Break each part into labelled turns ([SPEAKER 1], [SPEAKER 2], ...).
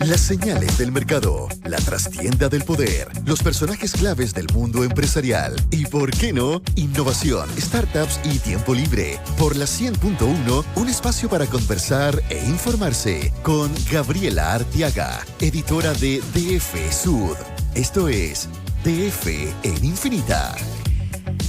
[SPEAKER 1] Las señales del mercado, la trastienda del poder, los personajes claves del mundo empresarial y, ¿por qué no?, innovación, startups y tiempo libre. Por la 100.1, un espacio para conversar e informarse con Gabriela Arteaga, editora de DF Sud. Esto es DF en Infinita.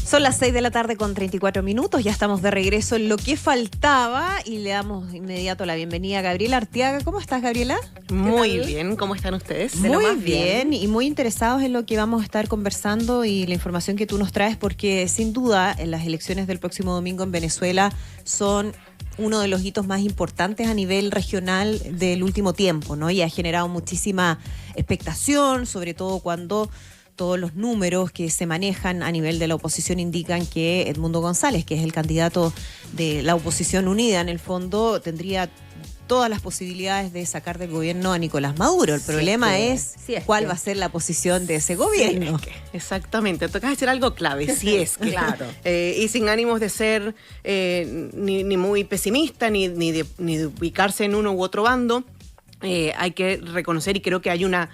[SPEAKER 2] Son las 6 de la tarde con 34 minutos, ya estamos de regreso en lo que faltaba y le damos inmediato la bienvenida a Gabriela Arteaga. ¿Cómo estás, Gabriela?
[SPEAKER 3] Muy bien, ¿cómo están ustedes?
[SPEAKER 2] Muy bien y muy interesados en lo que vamos a estar conversando y la información que tú nos traes, porque sin duda en las elecciones del próximo domingo en Venezuela son uno de los hitos más importantes a nivel regional del último tiempo, ¿no? Y ha generado muchísima expectación, sobre todo cuando todos los números que se manejan a nivel de la oposición indican que Edmundo González, que es el candidato de la oposición unida, en el fondo tendría todas las posibilidades de sacar del gobierno a Nicolás Maduro. El problema es cuál va a ser la posición de ese gobierno.
[SPEAKER 3] Exactamente, toca decir algo clave, si es que.
[SPEAKER 2] Claro.
[SPEAKER 3] Y sin ánimos de ser ni muy pesimista, ni de ubicarse en uno u otro bando, hay que reconocer, y creo que hay una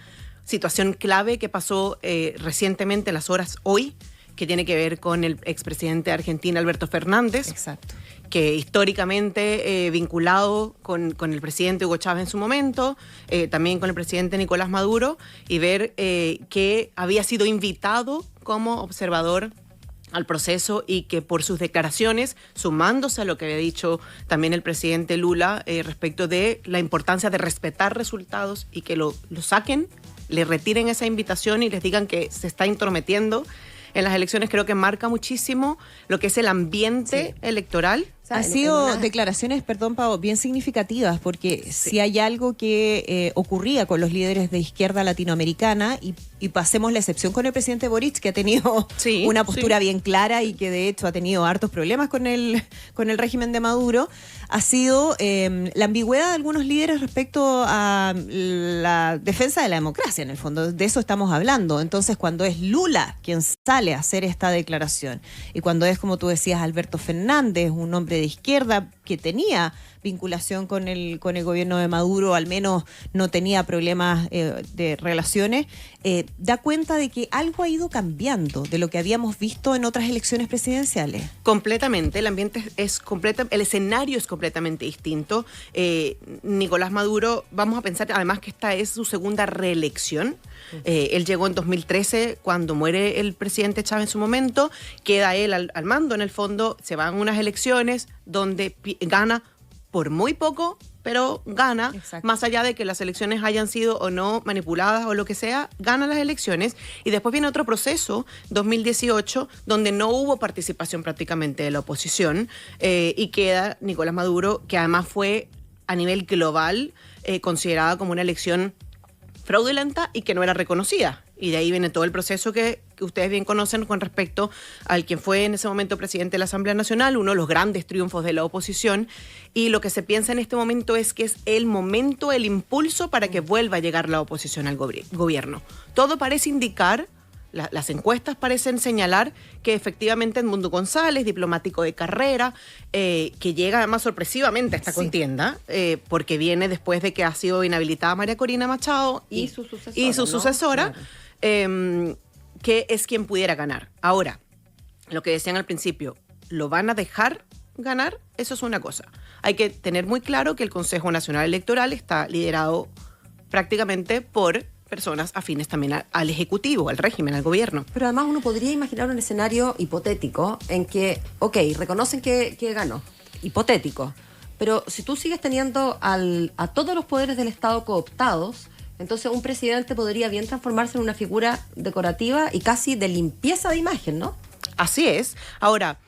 [SPEAKER 3] situación clave que pasó recientemente en las horas hoy, que tiene que ver con el expresidente de Argentina, Alberto Fernández.
[SPEAKER 2] Exacto.
[SPEAKER 3] Que históricamente vinculado con el presidente Hugo Chávez en su momento, también con el presidente Nicolás Maduro, y ver que había sido invitado como observador al proceso y que por sus declaraciones, sumándose a lo que había dicho también el presidente Lula respecto de la importancia de respetar resultados y que lo saquen, le retiren esa invitación y les digan que se está intrometiendo en las elecciones, creo que marca muchísimo lo que es el ambiente electoral.
[SPEAKER 2] O sea, han sido declaraciones, perdón, Pau, bien significativas, porque si hay algo que ocurría con los líderes de izquierda latinoamericana, y pasemos la excepción con el presidente Boric, que ha tenido una postura bien clara y que de hecho ha tenido hartos problemas con el régimen de Maduro, ha sido la ambigüedad de algunos líderes respecto a la defensa de la democracia, en el fondo. De eso estamos hablando. Entonces, cuando es Lula quien sale a hacer esta declaración, y cuando es, como tú decías, Alberto Fernández, un hombre de izquierda que tenía vinculación con el gobierno de Maduro, al menos no tenía problemas de relaciones, da cuenta de que algo ha ido cambiando de lo que habíamos visto en otras elecciones presidenciales.
[SPEAKER 3] Completamente, el ambiente es el escenario es completamente distinto. Nicolás Maduro, vamos a pensar además que esta es su segunda reelección. Él llegó en 2013 cuando muere el presidente Chávez en su momento, queda él al mando en el fondo, se van unas elecciones donde gana por muy poco, pero gana. Exacto. Más allá de que las elecciones hayan sido o no manipuladas o lo que sea, gana las elecciones, y después viene otro proceso, 2018, donde no hubo participación prácticamente de la oposición, y queda Nicolás Maduro, que además fue a nivel global considerada como una elección fraudulenta y que no era reconocida. Y de ahí viene todo el proceso que ustedes bien conocen con respecto al quien fue en ese momento presidente de la Asamblea Nacional, uno de los grandes triunfos de la oposición. Y lo que se piensa en este momento es que es el momento, el impulso para que vuelva a llegar la oposición al gobierno. Todo parece indicar, las encuestas parecen señalar que efectivamente Edmundo González, diplomático de carrera, que llega además sorpresivamente a esta contienda, porque viene después de que ha sido inhabilitada María Corina Machado y su sucesora, claro, que es quien pudiera ganar. Ahora, lo que decían al principio, ¿lo van a dejar ganar? Eso es una cosa. Hay que tener muy claro que el Consejo Nacional Electoral está liderado prácticamente por personas afines también al Ejecutivo, al régimen, al gobierno.
[SPEAKER 4] Pero además uno podría imaginar un escenario hipotético en que, reconocen que ganó, hipotético, pero si tú sigues teniendo a todos los poderes del Estado cooptados, entonces un presidente podría bien transformarse en una figura decorativa y casi de limpieza de imagen, ¿no?
[SPEAKER 3] Así es. Ahora,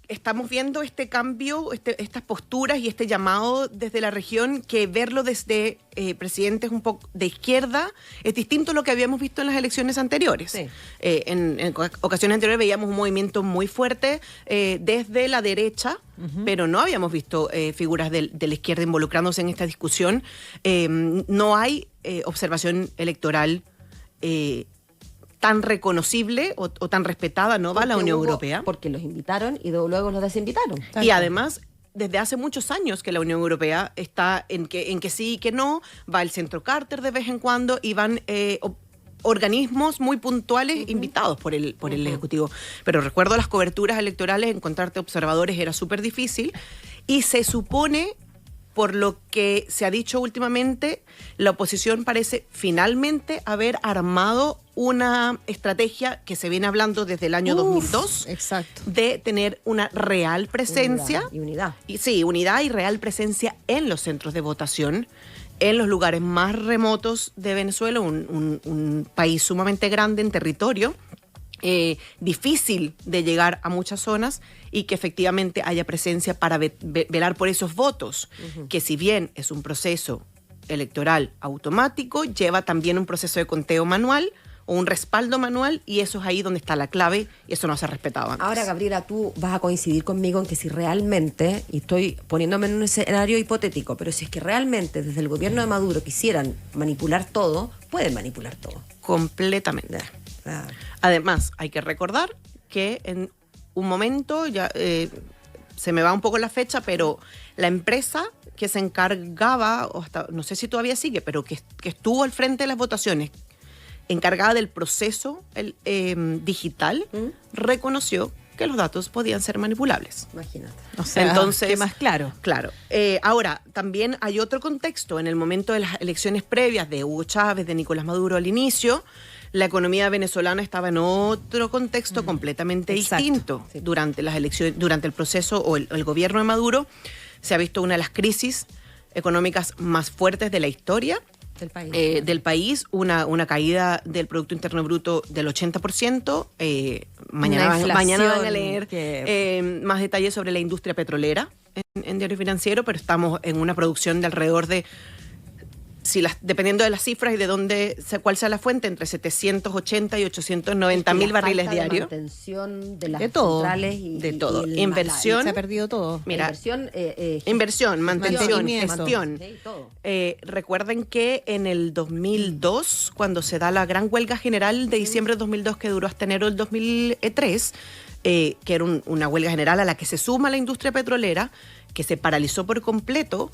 [SPEAKER 3] estamos viendo este cambio, estas posturas y este llamado desde la región, que verlo desde presidentes un poco de izquierda es distinto a lo que habíamos visto en las elecciones anteriores. Sí. En ocasiones anteriores veíamos un movimiento muy fuerte desde la derecha, pero no habíamos visto figuras de la izquierda involucrándose en esta discusión. No hay observación electoral tan reconocible o tan respetada, ¿no? Va la Unión Europea.
[SPEAKER 4] Porque los invitaron y luego los desinvitaron.
[SPEAKER 3] Y además desde hace muchos años que la Unión Europea está en que sí y que no, va el Centro Carter de vez en cuando y van organismos muy puntuales invitados por el Ejecutivo. Pero recuerdo las coberturas electorales, encontrarte observadores era súper difícil y se supone, por lo que se ha dicho últimamente, la oposición parece finalmente haber armado una estrategia que se viene hablando desde el año 2002.
[SPEAKER 2] Exacto.
[SPEAKER 3] De tener una real presencia.
[SPEAKER 4] Unidad.
[SPEAKER 3] Sí, unidad y real presencia en los centros de votación, en los lugares más remotos de Venezuela, un país sumamente grande en territorio, difícil de llegar a muchas zonas y que efectivamente haya presencia para velar por esos votos, que si bien es un proceso electoral automático, lleva también un proceso de conteo manual o un respaldo manual y eso es ahí donde está la clave y eso no se ha respetado antes.
[SPEAKER 4] Ahora, Gabriela, tú vas a coincidir conmigo en que si realmente, y estoy poniéndome en un escenario hipotético, pero si es que realmente desde el gobierno de Maduro quisieran manipular todo, pueden manipular todo.
[SPEAKER 3] Completamente. Además, hay que recordar que en un momento, ya se me va un poco la fecha, pero la empresa que se encargaba, o hasta, no sé si todavía sigue, pero que estuvo al frente de las votaciones, encargada del proceso digital, reconoció que los datos podían ser manipulables.
[SPEAKER 4] Imagínate.
[SPEAKER 2] O sea,
[SPEAKER 3] entonces,
[SPEAKER 2] ¿qué más claro?
[SPEAKER 3] Claro. Ahora, también hay otro contexto. En el momento de las elecciones previas de Hugo Chávez, de Nicolás Maduro al inicio, la economía venezolana estaba en otro contexto completamente distinto.
[SPEAKER 4] Sí.
[SPEAKER 3] Durante las elecciones, durante el proceso o el gobierno de Maduro, se ha visto una de las crisis económicas más fuertes de la historia del país, una caída del Producto Interno Bruto del 80%. Mañana van a leer más detalles sobre la industria petrolera en Diario Financiero, pero estamos en una producción de alrededor de, dependiendo de las cifras y de cuál sea la fuente, entre 780 y 890 mil barriles diarios.
[SPEAKER 4] Mantención de las
[SPEAKER 2] De todo.
[SPEAKER 4] centrales y
[SPEAKER 3] De todo.
[SPEAKER 4] y
[SPEAKER 3] Inversión.
[SPEAKER 2] Se ha perdido todo.
[SPEAKER 3] Mira,
[SPEAKER 4] inversión,
[SPEAKER 3] mantención,
[SPEAKER 2] mantenimiento.
[SPEAKER 3] gestión.
[SPEAKER 4] sí, todo.
[SPEAKER 3] Recuerden que en el 2002, cuando se da la gran huelga general de diciembre de 2002, que duró hasta enero del 2003, que era una huelga general a la que se suma la industria petrolera, que se paralizó por completo,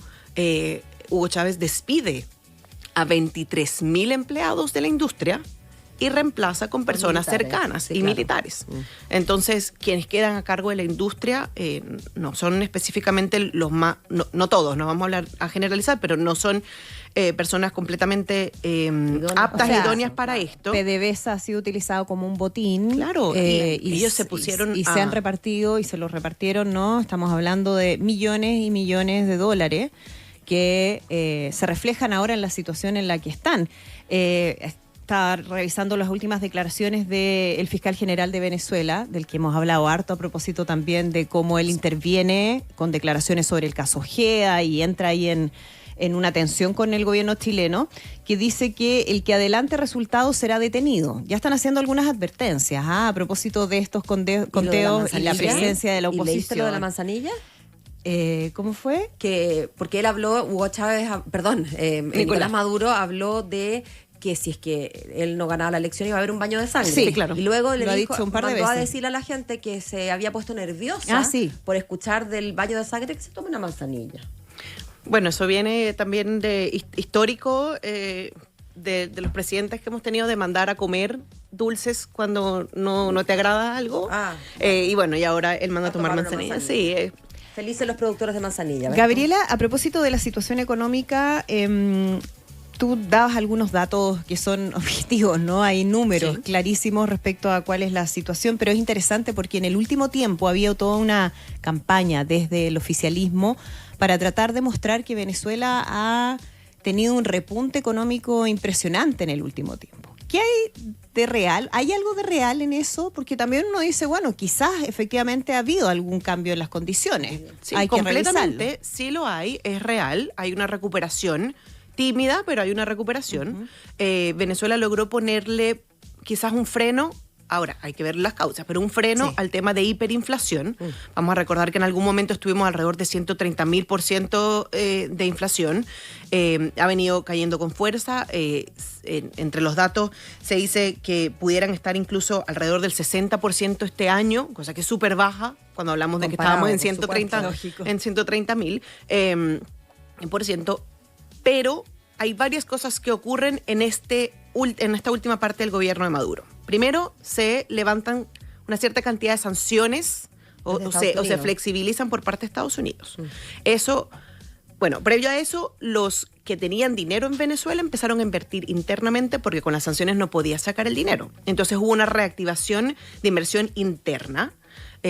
[SPEAKER 3] Hugo Chávez despide a 23.000 empleados de la industria y reemplaza con personas
[SPEAKER 4] militares,
[SPEAKER 3] cercanas
[SPEAKER 4] sí,
[SPEAKER 3] y
[SPEAKER 4] claro.
[SPEAKER 3] militares. Entonces, quienes quedan a cargo de la industria no son específicamente los más, no todos, no vamos a hablar a generalizar, pero no son personas completamente aptas,
[SPEAKER 2] O sea,
[SPEAKER 3] idóneas para esto.
[SPEAKER 2] PDVSA ha sido utilizado como un botín.
[SPEAKER 3] Claro, y ellos se pusieron
[SPEAKER 2] y se han repartido y se los repartieron, ¿no? Estamos hablando de millones y millones de dólares que se reflejan ahora en la situación en la que están. Está revisando las últimas declaraciones del fiscal general de Venezuela, del que hemos hablado harto a propósito también de cómo él interviene con declaraciones sobre el caso GEA y entra ahí en una tensión con el gobierno chileno, que dice que el que adelante resultados será detenido. Ya están haciendo algunas advertencias a propósito de estos conteos y la presencia de la
[SPEAKER 4] ¿Y leíste
[SPEAKER 2] oposición.
[SPEAKER 4] lo de la manzanilla?
[SPEAKER 2] ¿Cómo fue?
[SPEAKER 4] Porque él habló, Hugo Chávez, Nicolás Maduro habló de que si es que él no ganaba la elección iba a haber un baño de sangre.
[SPEAKER 2] Sí, claro.
[SPEAKER 4] Y luego le
[SPEAKER 2] Lo ha
[SPEAKER 4] dijo,
[SPEAKER 2] dicho un par de
[SPEAKER 4] mandó a
[SPEAKER 2] veces.
[SPEAKER 4] decirle a la gente que se había puesto nerviosa por escuchar del baño de sangre, que se tome una manzanilla.
[SPEAKER 3] Bueno, eso viene también de histórico de los presidentes que hemos tenido de mandar a comer dulces cuando no te agrada algo. Y bueno, y ahora él manda a tomar manzanilla. Sí,
[SPEAKER 4] Felices los productores de manzanilla. ¿ves?
[SPEAKER 2] Gabriela, a propósito de la situación económica, tú dabas algunos datos que son objetivos, ¿no? Hay números clarísimos respecto a cuál es la situación, pero es interesante porque en el último tiempo había toda una campaña desde el oficialismo para tratar de mostrar que Venezuela ha tenido un repunte económico impresionante en el último tiempo. ¿Qué hay de real? ¿Hay algo de real en eso? Porque también uno dice, bueno, quizás efectivamente ha habido algún cambio en las condiciones.
[SPEAKER 3] Sí,
[SPEAKER 2] hay que
[SPEAKER 3] completamente,
[SPEAKER 2] revisarlo.
[SPEAKER 3] sí lo hay, es real, hay una recuperación tímida, pero hay una recuperación. Venezuela logró ponerle quizás un freno Ahora, hay que ver las causas, pero un freno al tema de hiperinflación. Vamos a recordar que en algún momento estuvimos alrededor de 130.000% de inflación. Ha venido cayendo con fuerza. Entre los datos se dice que pudieran estar incluso alrededor del 60% este año, cosa que es súper baja cuando hablamos de que estábamos en 130.000 por ciento. Pero hay varias cosas que ocurren en esta última parte del gobierno de Maduro. Primero, se levantan una cierta cantidad de sanciones o se flexibilizan por parte de Estados Unidos. Eso, bueno, previo a eso, los que tenían dinero en Venezuela empezaron a invertir internamente porque con las sanciones no podía sacar el dinero. Entonces hubo una reactivación de inversión interna.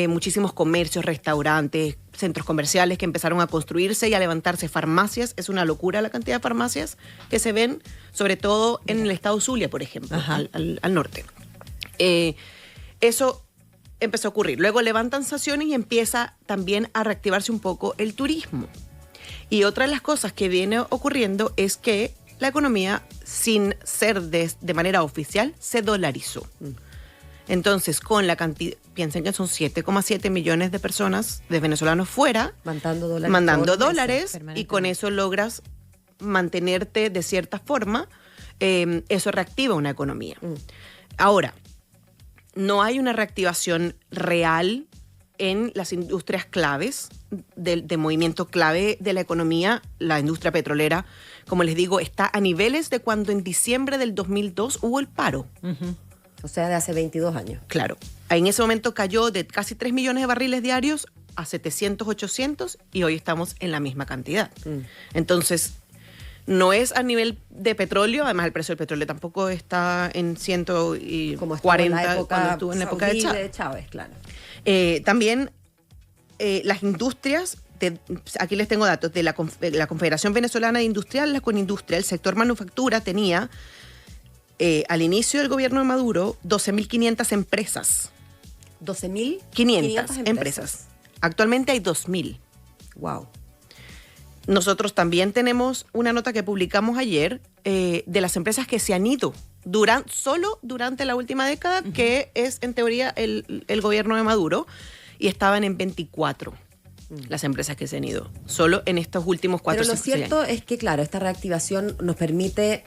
[SPEAKER 3] Muchísimos comercios, restaurantes, centros comerciales que empezaron a construirse y a levantarse, farmacias. Es una locura la cantidad de farmacias que se ven, sobre todo en el estado Zulia, por ejemplo, al norte. Eso empezó a ocurrir. Luego levantan sanciones y empieza también a reactivarse un poco el turismo. Y otra de las cosas que viene ocurriendo es que la economía, sin ser de manera oficial, se dolarizó. Entonces, con la cantidad, piensen que son 7,7 millones de personas, de venezolanos fuera, mandando dólares y con eso logras mantenerte de cierta forma. Eso reactiva una economía. Ahora, no hay una reactivación real en las industrias claves, de movimiento clave de la economía. La industria petrolera, como les digo, está a niveles de cuando en diciembre del 2002 hubo el paro.
[SPEAKER 4] O sea, de hace 22 años.
[SPEAKER 3] Claro. En ese momento cayó de casi 3 millones de barriles diarios a 700, 800 y hoy estamos en la misma cantidad. Entonces, no es a nivel de petróleo, además el precio del petróleo tampoco está en 140 cuando estuvo en la época de
[SPEAKER 4] Chávez, claro.
[SPEAKER 3] También las industrias, aquí les tengo datos, de la Confederación Venezolana de Industrial, la Conindustria, el sector manufactura tenía al inicio del gobierno de Maduro 12.500 empresas.
[SPEAKER 4] 12.500
[SPEAKER 3] empresas. Actualmente hay 2.000.
[SPEAKER 4] Wow.
[SPEAKER 3] Nosotros también tenemos una nota que publicamos ayer de las empresas que se han ido solo durante la última década, que es en teoría el gobierno de Maduro, y estaban en 24 las empresas que se han ido, solo en estos últimos 4 años.
[SPEAKER 4] Pero lo cierto es que, claro, esta reactivación nos permite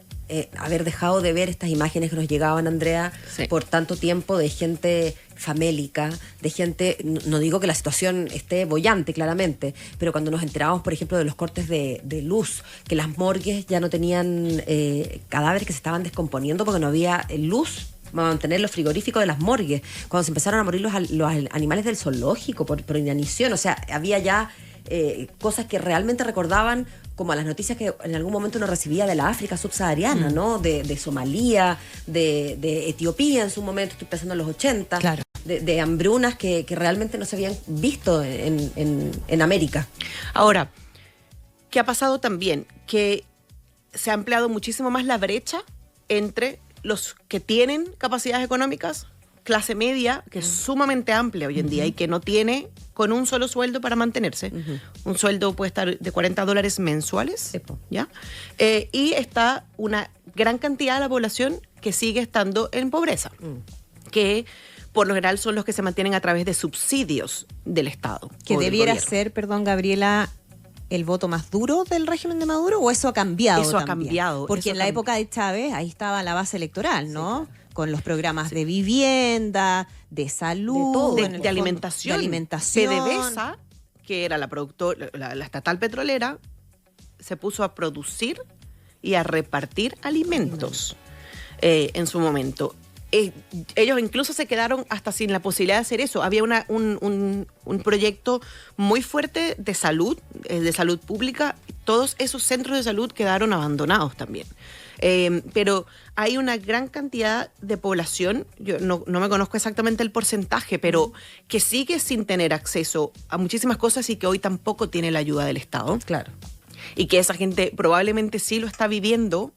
[SPEAKER 4] haber dejado de ver estas imágenes que nos llegaban, Andrea, por tanto tiempo, de gente famélica, de gente, no digo que la situación esté boyante, claramente, pero cuando nos enterábamos, por ejemplo, de los cortes de luz, que las morgues ya no tenían cadáveres, que se estaban descomponiendo porque no había luz para mantener los frigoríficos de las morgues, cuando se empezaron a morir los animales del zoológico por inanición, o sea, había ya cosas que realmente recordaban como a las noticias que en algún momento uno recibía de la África subsahariana, ¿no? De Somalia, de Etiopía en su momento, estoy pensando en los 80,
[SPEAKER 2] claro,
[SPEAKER 4] de hambrunas que realmente no se habían visto en América.
[SPEAKER 3] Ahora, ¿qué ha pasado también? Que se ha ampliado muchísimo más la brecha entre los que tienen capacidades económicas, clase media, que es sumamente amplia hoy en día y que no tiene con un solo sueldo para mantenerse. Un sueldo puede estar de $40 mensuales, ¿ya? Y está una gran cantidad de la población que sigue estando en pobreza, que por lo general son los que se mantienen a través de subsidios del Estado.
[SPEAKER 2] Que debiera ser, perdón, Gabriela, el voto más duro del régimen de Maduro, ¿o eso ha cambiado?
[SPEAKER 3] Eso
[SPEAKER 2] también?
[SPEAKER 3] Ha cambiado.
[SPEAKER 2] Porque en la época de Chávez, ahí estaba la base electoral, ¿no? Sí, claro. Con los programas de vivienda, de salud,
[SPEAKER 3] de alimentación. PDVSA, que era la estatal petrolera, se puso a producir y a repartir alimentos en su momento. Ellos incluso se quedaron hasta sin la posibilidad de hacer eso. Había un proyecto muy fuerte de salud pública. Todos esos centros de salud quedaron abandonados también. Pero hay una gran cantidad de población, yo no me conozco exactamente el porcentaje, pero que sigue sin tener acceso a muchísimas cosas y que hoy tampoco tiene la ayuda del Estado.
[SPEAKER 4] Claro.
[SPEAKER 3] Y que esa gente probablemente sí lo está viviendo,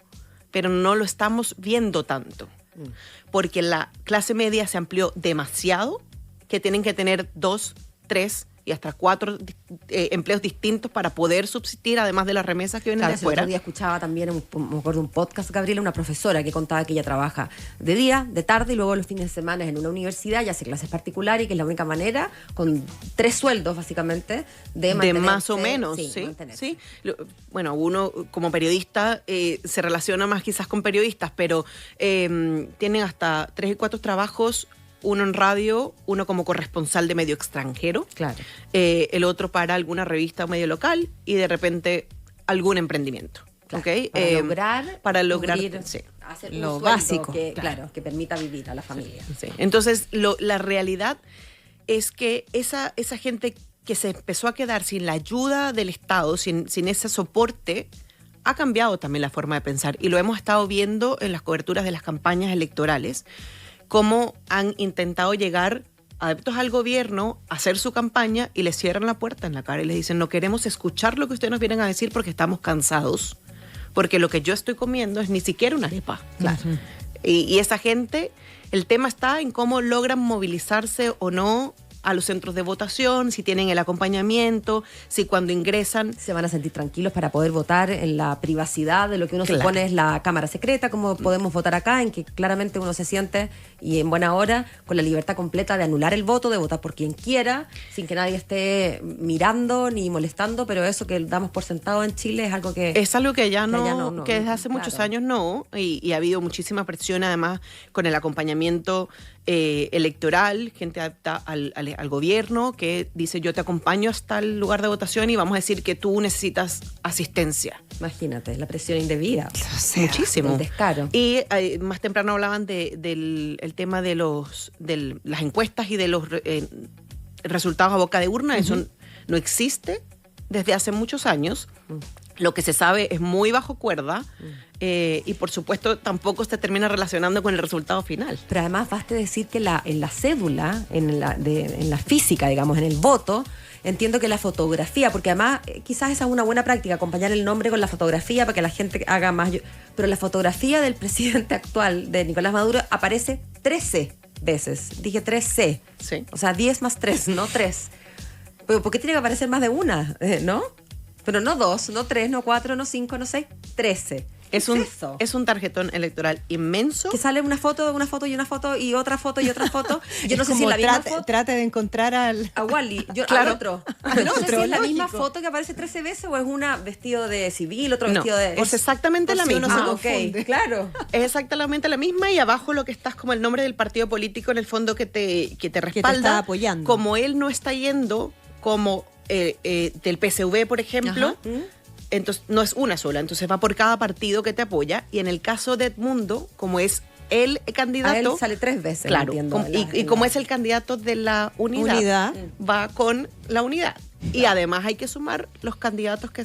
[SPEAKER 3] pero no lo estamos viendo tanto. Porque la clase media se amplió demasiado, que tienen que tener 2, 3 y hasta 4 empleos distintos para poder subsistir, además de las remesas que vienen de
[SPEAKER 4] El
[SPEAKER 3] afuera.
[SPEAKER 4] otro día escuchaba también, me acuerdo, un podcast, Gabriela, una profesora que contaba que ella trabaja de día, de tarde y luego los fines de semana en una universidad y hace clases particulares y que es la única manera, con 3 sueldos básicamente, de mantenerse.
[SPEAKER 3] De más o menos, sí.
[SPEAKER 4] mantenerse.
[SPEAKER 3] Bueno, uno como periodista se relaciona más quizás con periodistas, pero tienen hasta 3 y 4 trabajos, uno en radio, uno como corresponsal de medio extranjero,
[SPEAKER 4] Claro.
[SPEAKER 3] El otro para alguna revista o medio local y de repente algún emprendimiento.
[SPEAKER 4] Claro,
[SPEAKER 3] ¿Ok?
[SPEAKER 4] para lograr
[SPEAKER 3] cubrir, sí.
[SPEAKER 4] hacer
[SPEAKER 2] lo
[SPEAKER 4] un sueldo
[SPEAKER 2] básico,
[SPEAKER 4] claro, que permita vivir a la familia.
[SPEAKER 3] Sí. Entonces, la realidad es que esa gente que se empezó a quedar sin la ayuda del Estado, sin ese soporte, ha cambiado también la forma de pensar. Y lo hemos estado viendo en las coberturas de las campañas electorales, cómo han intentado llegar adeptos al gobierno a hacer su campaña y les cierran la puerta en la cara y les dicen, no queremos escuchar lo que ustedes nos vienen a decir porque estamos cansados, porque lo que yo estoy comiendo es ni siquiera una arepa.
[SPEAKER 4] Claro.
[SPEAKER 3] Y esa gente, el tema está en cómo logran movilizarse o no a los centros de votación, si tienen el acompañamiento, si cuando ingresan...
[SPEAKER 4] Se van a sentir tranquilos para poder votar en la privacidad de lo que uno
[SPEAKER 3] Claro.
[SPEAKER 4] supone es la cámara secreta, como podemos votar acá, en que claramente uno se siente, y en buena hora, con la libertad completa de anular el voto, de votar por quien quiera, sin que nadie esté mirando ni molestando, pero eso que damos por sentado en Chile es algo que...
[SPEAKER 3] Es algo que ya
[SPEAKER 4] que
[SPEAKER 3] no,
[SPEAKER 4] ya no,
[SPEAKER 3] que desde hace
[SPEAKER 4] claro.
[SPEAKER 3] muchos años no, y ha habido muchísima presión además con el acompañamiento electoral, gente adapta al gobierno que dice yo te acompaño hasta el lugar de votación y vamos a decir que tú necesitas asistencia.
[SPEAKER 4] Imagínate, la presión indebida.
[SPEAKER 3] Muchísimo.
[SPEAKER 4] El descaro.
[SPEAKER 3] Y más temprano hablaban del el tema de las encuestas y de los resultados a boca de urna. Eso no existe desde hace muchos años. Lo que se sabe es muy bajo cuerda y por supuesto tampoco se termina relacionando con el resultado final.
[SPEAKER 4] Pero además basta decir que en la cédula, en la física, digamos, en el voto, entiendo que la fotografía, porque además quizás esa es una buena práctica, acompañar el nombre con la fotografía para que la gente haga más... Pero la fotografía del presidente actual, de Nicolás Maduro, aparece 13 veces. Dije 13.
[SPEAKER 3] Sí.
[SPEAKER 4] O sea, 10 más 3, no 3. Pero ¿por qué tiene que aparecer más de una? ¿No? Pero no 2, no 3, no 4, no 5, no 6, 13.
[SPEAKER 3] Es un tarjetón electoral inmenso.
[SPEAKER 4] Que sale una foto y una foto y otra foto y otra foto. Yo no sé si es la misma foto.
[SPEAKER 2] Trate de encontrar a
[SPEAKER 4] Wally,
[SPEAKER 3] Claro.
[SPEAKER 4] al otro. Yo no sé si es la misma
[SPEAKER 2] lógico.
[SPEAKER 4] foto que aparece 13 veces o es una vestido de civil, otro vestido de...
[SPEAKER 3] es exactamente la
[SPEAKER 2] por si uno
[SPEAKER 3] misma.
[SPEAKER 2] se
[SPEAKER 4] ok,
[SPEAKER 2] confunde.
[SPEAKER 4] claro.
[SPEAKER 3] Es exactamente la misma y abajo lo que está es como el nombre del partido político en el fondo que te respalda.
[SPEAKER 2] está apoyando.
[SPEAKER 3] Como él no está yendo como del PSV, por ejemplo,
[SPEAKER 2] Ajá.
[SPEAKER 3] entonces no es una sola, entonces va por cada partido que te apoya y en el caso de Edmundo, como es el candidato...
[SPEAKER 4] A él sale 3 veces,
[SPEAKER 3] Claro,
[SPEAKER 4] entiendo,
[SPEAKER 3] y como es el candidato de la unidad, va con la unidad. Y además hay que sumar los candidatos que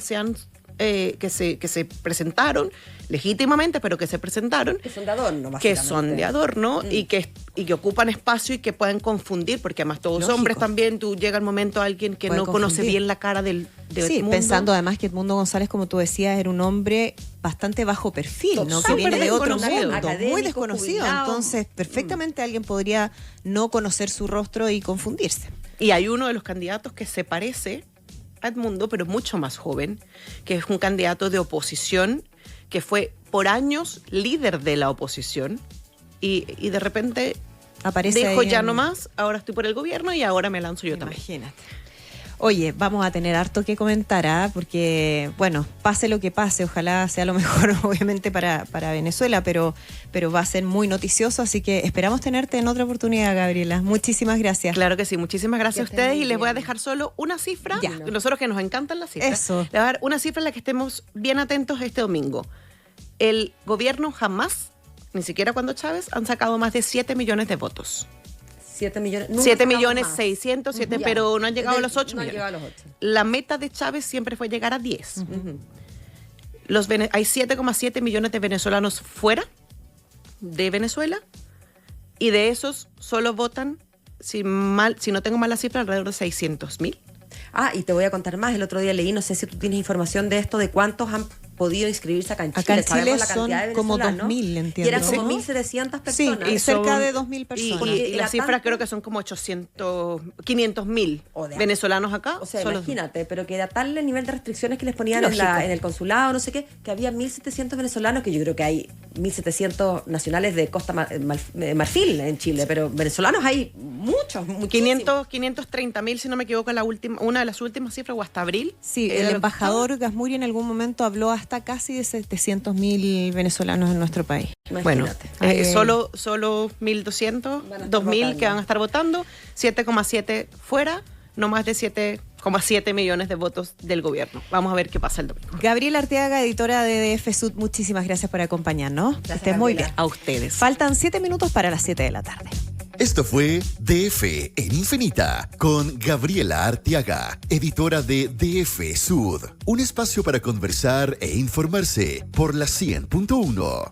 [SPEAKER 3] que se presentaron legítimamente, pero que se presentaron,
[SPEAKER 4] que son de adorno,
[SPEAKER 3] que
[SPEAKER 4] básicamente.
[SPEAKER 3] son de adorno y que ocupan espacio y que pueden confundir, porque además todos
[SPEAKER 4] Lógico.
[SPEAKER 3] hombres también, tú llega el momento a alguien que
[SPEAKER 2] Puede
[SPEAKER 3] no conoce
[SPEAKER 2] confundir.
[SPEAKER 3] bien la cara de
[SPEAKER 2] Sí,
[SPEAKER 3] Edmundo.
[SPEAKER 2] pensando además que Edmundo González, como tú decías, era un hombre bastante bajo perfil, ¿no? Que
[SPEAKER 3] Súper
[SPEAKER 2] viene de otro
[SPEAKER 3] desconocido.
[SPEAKER 2] mundo,
[SPEAKER 4] Académico,
[SPEAKER 2] muy desconocido.
[SPEAKER 4] jubilado.
[SPEAKER 2] Entonces, perfectamente alguien podría no conocer su rostro y confundirse.
[SPEAKER 3] Y hay uno de los candidatos que se parece a Edmundo, pero mucho más joven, que es un candidato de oposición, que fue por años líder de la oposición y de repente
[SPEAKER 2] Aparece
[SPEAKER 3] dijo
[SPEAKER 2] ahí
[SPEAKER 3] ya
[SPEAKER 2] en-
[SPEAKER 3] no más, ahora estoy por el gobierno y ahora me lanzo yo también.
[SPEAKER 2] Imagínate. Oye, vamos a tener harto que comentar, ¿ah? Porque, bueno, pase lo que pase, ojalá sea lo mejor, obviamente, para Venezuela, pero va a ser muy noticioso, así que esperamos tenerte en otra oportunidad, Gabriela. Muchísimas gracias.
[SPEAKER 3] Claro que sí, muchísimas gracias a
[SPEAKER 4] Que estén
[SPEAKER 3] ustedes
[SPEAKER 4] muy
[SPEAKER 3] y les voy a
[SPEAKER 4] bien.
[SPEAKER 3] dejar solo una cifra,
[SPEAKER 2] Ya.
[SPEAKER 3] nosotros que nos encantan las cifras,
[SPEAKER 2] Eso.
[SPEAKER 3] les voy a dar una cifra en la que estemos bien atentos este domingo. El gobierno jamás, ni siquiera cuando Chávez, han sacado más de 7 millones de votos.
[SPEAKER 4] 7 millones. nunca
[SPEAKER 3] 7
[SPEAKER 4] sacamos
[SPEAKER 3] millones
[SPEAKER 4] más.
[SPEAKER 3] 600,
[SPEAKER 4] Ya.
[SPEAKER 3] pero no han llegado a los 8
[SPEAKER 4] No han
[SPEAKER 3] millones.
[SPEAKER 4] llegado a los 8.
[SPEAKER 3] La meta de Chávez siempre fue llegar a 10. Hay 7,7 millones de venezolanos fuera de Venezuela y de esos solo votan, si no tengo mala cifra, alrededor de 600.000.
[SPEAKER 4] Ah, y te voy a contar más. El otro día leí, no sé si tú tienes información de esto, de cuántos han podido inscribirse acá en Chile.
[SPEAKER 2] Acá en Chile
[SPEAKER 4] Sabemos la
[SPEAKER 2] son
[SPEAKER 4] cantidad de
[SPEAKER 2] como
[SPEAKER 4] venezolanos,
[SPEAKER 2] 2.000, entiendo.
[SPEAKER 4] Y eran como
[SPEAKER 2] ¿no?
[SPEAKER 4] 1.700
[SPEAKER 2] Sí,
[SPEAKER 4] personas.
[SPEAKER 2] y
[SPEAKER 3] son-
[SPEAKER 2] cerca de 2.000 personas.
[SPEAKER 3] Y
[SPEAKER 4] Era
[SPEAKER 3] las cifras
[SPEAKER 4] tanto-
[SPEAKER 3] creo que son como 500.000
[SPEAKER 4] O de-
[SPEAKER 3] venezolanos acá.
[SPEAKER 4] O sea,
[SPEAKER 3] solo-
[SPEAKER 4] imagínate, pero que era tal el nivel de restricciones que les ponían
[SPEAKER 3] Lógico.
[SPEAKER 4] en el consulado, no sé qué, que había 1.700 venezolanos, que yo creo que hay 1.700 nacionales de Costa Marfil en Chile, pero venezolanos hay muchos, muchísimos.
[SPEAKER 3] 530.000, si no me equivoco, una de las últimas cifras, o hasta abril.
[SPEAKER 2] Sí,
[SPEAKER 3] era
[SPEAKER 2] el
[SPEAKER 3] lo que
[SPEAKER 2] embajador Gasmuri en algún momento habló hasta casi de 700.000 venezolanos en nuestro país.
[SPEAKER 3] Bueno,
[SPEAKER 4] Imagínate.
[SPEAKER 3] solo 1.200,
[SPEAKER 4] Van a estar
[SPEAKER 3] 2.000
[SPEAKER 4] votando.
[SPEAKER 3] que van a estar votando, 7,7 fuera, no más de 7,7 millones de votos del gobierno. Vamos a ver qué pasa el domingo.
[SPEAKER 2] Gabriela Arteaga, editora de DF Sud, muchísimas gracias por acompañarnos.
[SPEAKER 4] Gracias,
[SPEAKER 2] Estés muy
[SPEAKER 4] Gabriela.
[SPEAKER 2] bien. A ustedes. Faltan 7 minutos para las 7 de la tarde.
[SPEAKER 1] Esto fue DF en Infinita con Gabriela Arteaga, editora de DF Sud. Un espacio para conversar e informarse por la 100.1.